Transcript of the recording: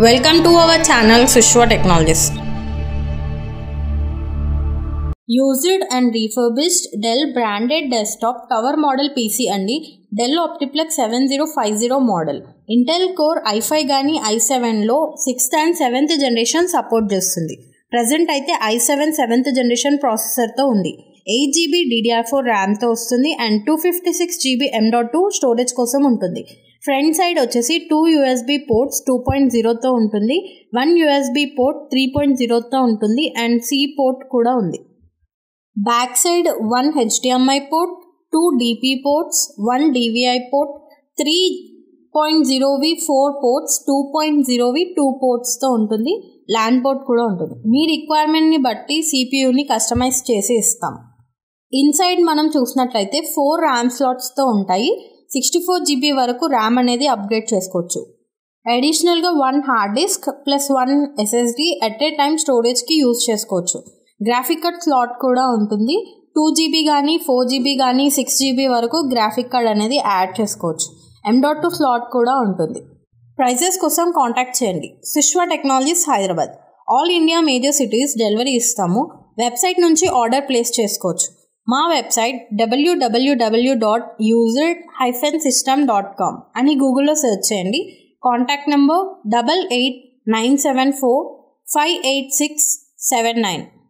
Welcome to our channel Sushwa Technologies. Used and refurbished Dell branded desktop tower model PC అండి. Dell Optiplex 7050 model. Intel Core i5 గాని i7లో 6th and 7th generation support చేస్తుంది. Present అయితే i7 7th generation ప్రాసెసర్తో ఉంది. 8GB DDR4 ర్యామ్తో వస్తుంది and 256GB M.2 storage కోసం ఉంటుంది. Front side వచ్చేసి 2 USB ports 2.0తో ఉంటుంది, 1 USB పోర్ట్ 3.0తో ఉంటుంది అండ్ C పోర్ట్ కూడా ఉంది. Back side 1 HDMI port, 2 DP ports, 1 DVI port, 3.0వి 4 పోర్ట్స్, 2.0వి 2 పోర్ట్స్తో ఉంటుంది. ల్యాన్ పోర్ట్ కూడా ఉంటుంది. మీ రిక్వైర్మెంట్ని బట్టి CPUని కస్టమైజ్ చేసి ఇస్తాం. ఇన్సైడ్ మనం చూసినట్లయితే 4 ర్యామ్ స్లాట్స్తో ఉంటాయి. 64GB వరకు ర్యామ్ అనేది అప్గ్రేడ్ చేసుకోవచ్చు. అడిషనల్గా 1 hard disk plus 1 SSD at a time స్టోరేజ్కి యూజ్ చేసుకోవచ్చు. గ్రాఫిక్ కార్డ్ స్లాట్ కూడా ఉంటుంది. 2GB కానీ 4GB కానీ 6GB వరకు గ్రాఫిక్ కార్డ్ అనేది యాడ్ చేసుకోవచ్చు. M.2 స్లాట్ కూడా ఉంటుంది. ప్రైజెస్ కోసం కాంటాక్ట్ చేయండి. Sushwa technologies Hyderabad. All India major cities delivery ఇస్తాము. వెబ్సైట్ నుంచి ఆర్డర్ ప్లేస్ చేసుకోవచ్చు. మా వెబ్సైట్ www.user-system.com అని గూగుల్లో సెర్చ్ చేయండి. Contact number 8897458679.